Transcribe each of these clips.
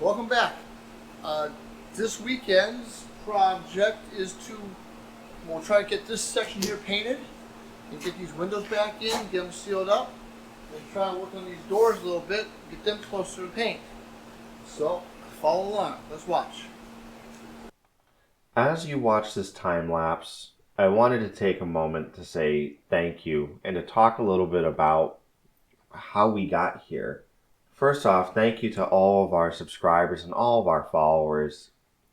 Welcome back. This weekend's project is we'll try to get this section here painted and get these windows back in, get them sealed up, and try to work on these doors a little bit, get them closer to paint. So, follow along. Let's watch. As you watch this time lapse, I wanted to take a moment to say thank you and to talk a little bit about how we got here. First off, thank you to all of our subscribers and all of our followers.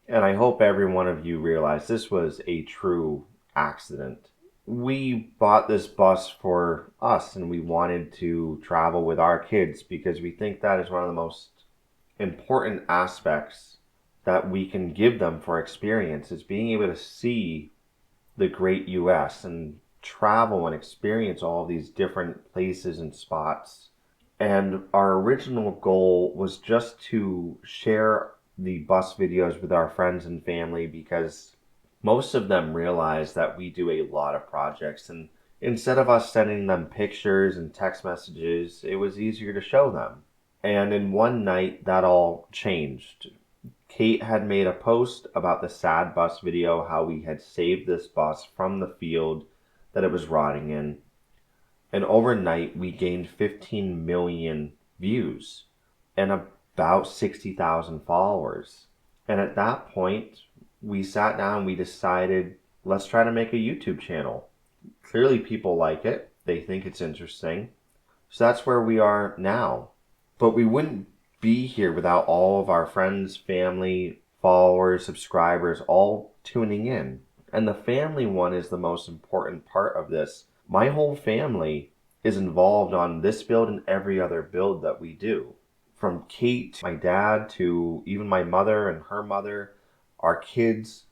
And I hope every one of you realize this was a true accident. We bought this bus for us and we wanted to travel with our kids because we think that is one of the most important aspects that we can give them for experience is being able to see the great US and travel and experience all these different places and spots. And our original goal was just to share the bus videos with our friends and family because most of them realize that we do a lot of projects. And instead of us sending them pictures and text messages, it was easier to show them. And in one night, that all changed. Kate had made a post about the sad bus video, how we had saved this bus from the field that it was rotting in. And overnight, we gained 15 million views and about 60,000 followers. And at that point, we sat down and we decided, let's try to make a YouTube channel. Clearly, people like it. They think it's interesting. So that's where we are now. But we wouldn't be here without all of our friends, family, followers, subscribers, all tuning in. And the family one is the most important part of this. My whole family is involved on this build and every other build that we do. From Kate, my dad, to even my mother and her mother, our kids.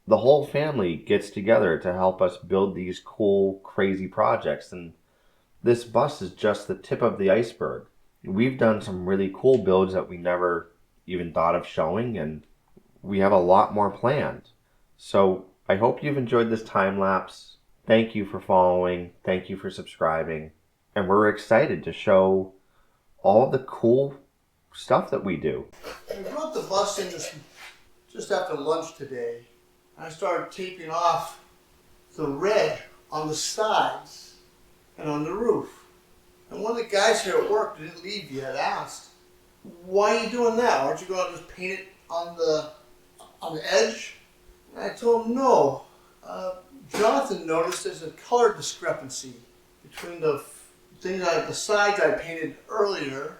The whole family gets together to help us build these cool, crazy projects. And this bus is just the tip of the iceberg. We've done some really cool builds that we never even thought of showing, and we have a lot more planned. So I hope you've enjoyed this time lapse. Thank you for following. Thank you for subscribing. And we're excited to show all the cool stuff that we do. We brought the bus in just after lunch today. I started taping off the red on the sides and on the roof. And one of the guys here at work who didn't leave yet asked, "Why are you doing that? Aren't you going to just paint it on the edge?" And I told him no. Jonathan noticed there's a color discrepancy between the sides I painted earlier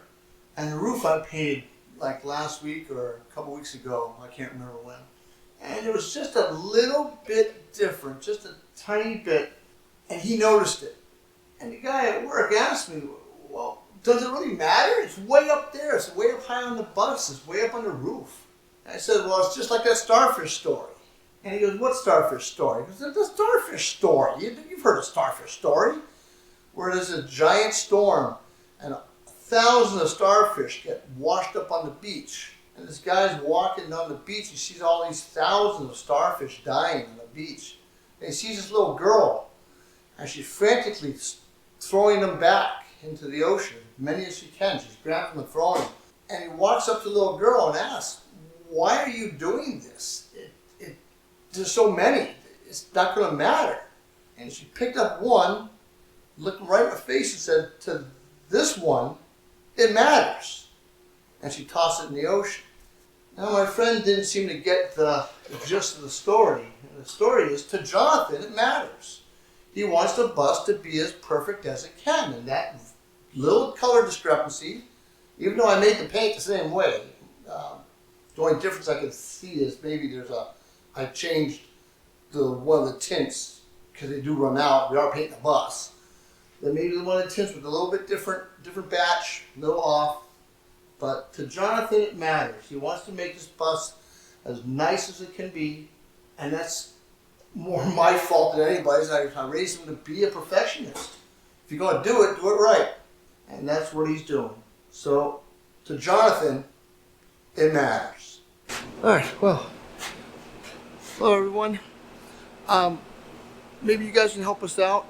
and the roof I painted like last week or a couple weeks ago. I can't remember when. And it was just a little bit different, just a tiny bit, and he noticed it. And the guy at work asked me, "Well, does it really matter? It's way up there. It's way up high on the bus. It's way up on the roof." And I said, "Well, it's just like that starfish story." And he goes, "What starfish story?" He goes, "The starfish story. You've heard of starfish story, where there's a giant storm and thousands of starfish get washed up on the beach. And this guy's walking on the beach. He sees all these thousands of starfish dying on the beach. And he sees this little girl, and she's frantically throwing them back into the ocean, as many as she can. She's grabbing them and throwing them. And he walks up to the little girl and asks, "Why are you doing this? There's so many. It's not going to matter." And she picked up one, looked right in her face and said, "To this one, it matters." And she tossed it in the ocean. Now my friend didn't seem to get the gist of the story. And the story is, to Jonathan, it matters. He wants the bus to be as perfect as it can. And that little color discrepancy, even though I made the paint the same way, the only difference I could see is maybe I changed one of the tints because they do run out. We are painting the bus. Then maybe the one of the tints was a little bit different batch, a little off. But to Jonathan, it matters. He wants to make this bus as nice as it can be, and that's more my fault than anybody's. I raised him to be a perfectionist. If you're going to do it right. And that's what he's doing. So, to Jonathan, it matters. All right, well, hello everyone. Maybe you guys can help us out.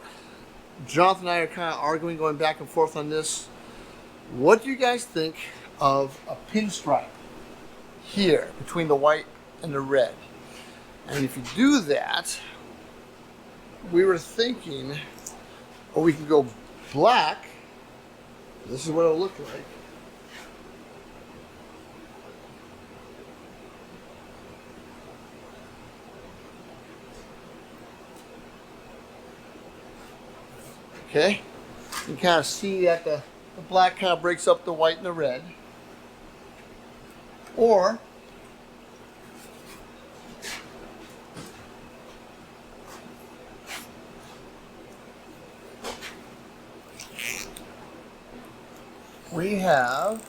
Jonathan and I are kind of arguing, going back and forth on this. What do you guys think of a pinstripe here between the white and the red. And if you do that, we were thinking, or we can go black. This is what it'll look like. Okay, you can kind of see that the black kind of breaks up the white and the red. Or we have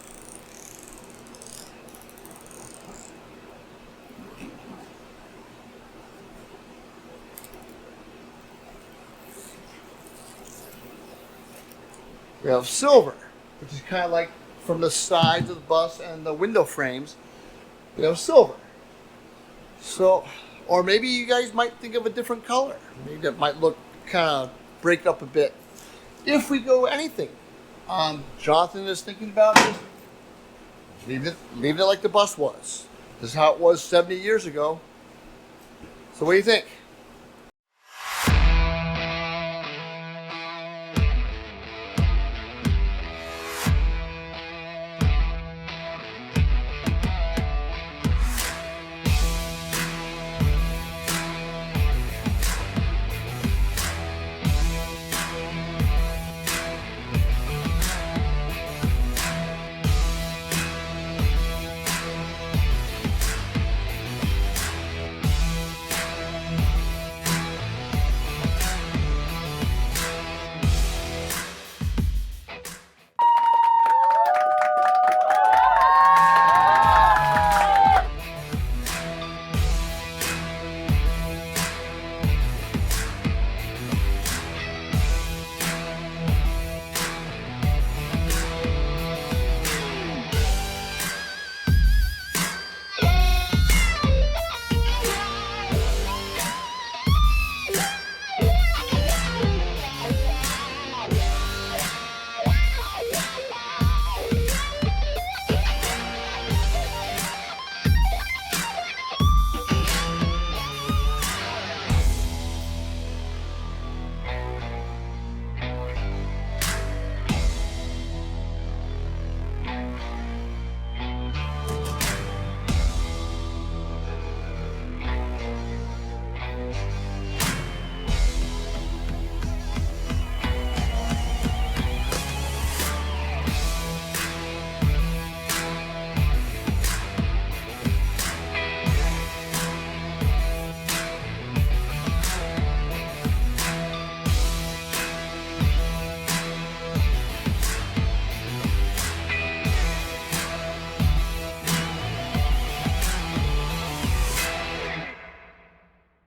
silver, which is kind of like from the sides of the bus and the window frames. We have silver. So, or maybe you guys might think of a different color. Maybe that might look kind of break up a bit. If we go anything, Jonathan is thinking about just leaving it like the bus was. This is how it was 70 years ago. So what do you think?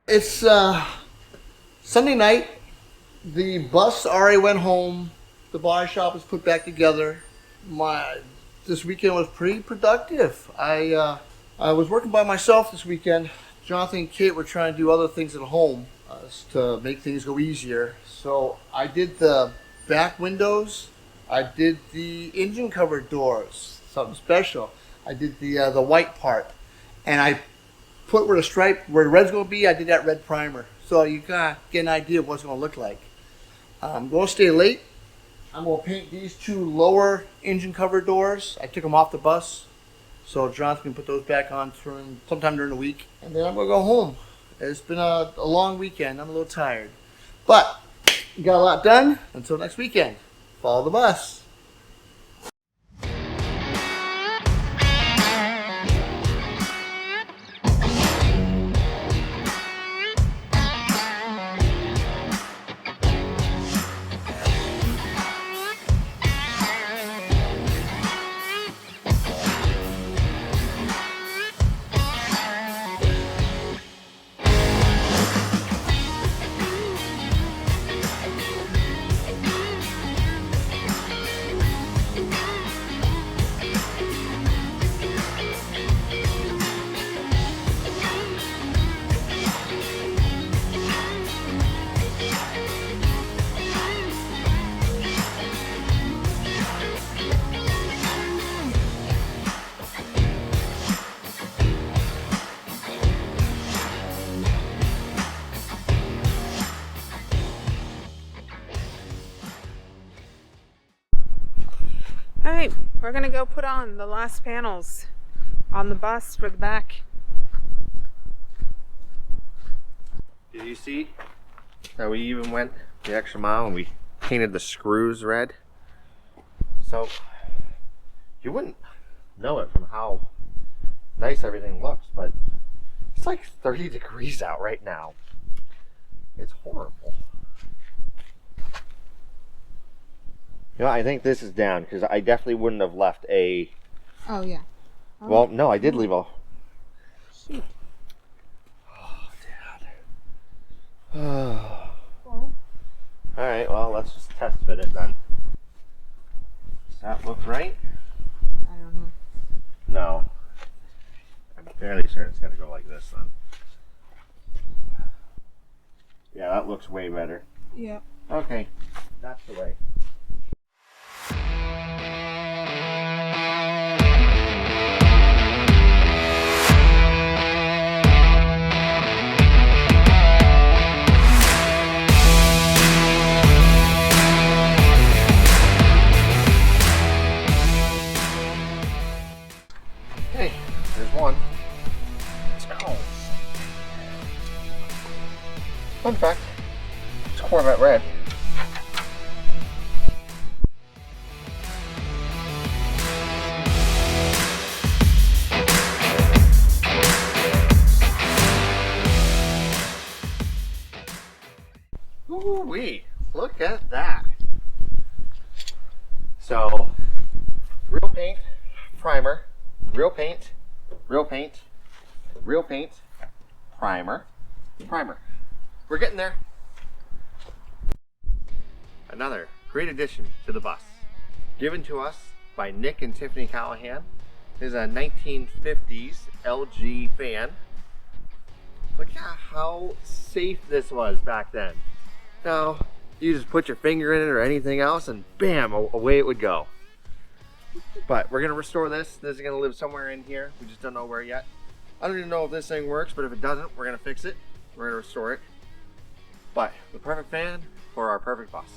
It's Sunday night. The bus already went home. The body shop was put back together. This weekend was pretty productive. I was working by myself this weekend. Jonathan and Kate were trying to do other things at home to make things go easier. So I did the back windows. I did the engine cover doors, something special. I did the white part, and I put where the red's going to be. I did that red primer, so you kind of get an idea of what it's going to look like. I'm going to stay late. I'm going to paint these two lower engine cover doors. I took them off the bus, so Jonathan can put those back on sometime during the week, and then I'm going to go home. It's been a long weekend. I'm a little tired, but got a lot done. Until next weekend, follow the bus. right, we're gonna go put on the last panels on the bus for the back. Did you see that we even went the extra mile and we painted the screws red? So you wouldn't know it from how nice everything looks, but it's like 30 degrees out right now. It's horrible. You know, I think this is down because I definitely wouldn't have left a... Oh, yeah. Oh. Well, no, I did leave a... Shoot. Oh, Dad. Oh. Well. Alright, well, let's just test fit it then. Does that look right? I don't know. No. I'm fairly certain it's gonna go like this then. Yeah, that looks way better. Yep. Okay, that's the way. Okay, there's one. Oh. Fun fact, it's Corvette red. Ooh-wee, look at that. So, real paint, primer, real paint, real paint, real paint, primer, primer. We're getting there. Another great addition to the bus, given to us by Nick and Tiffany Callahan. This is a 1950s LG fan. Look at how safe this was back then. Now, you just put your finger in it or anything else and bam, away it would go. But we're gonna restore this. This is gonna live somewhere in here. We just don't know where yet. I don't even know if this thing works, but if it doesn't, we're gonna fix it. We're gonna restore it. But the perfect fan for our perfect bus.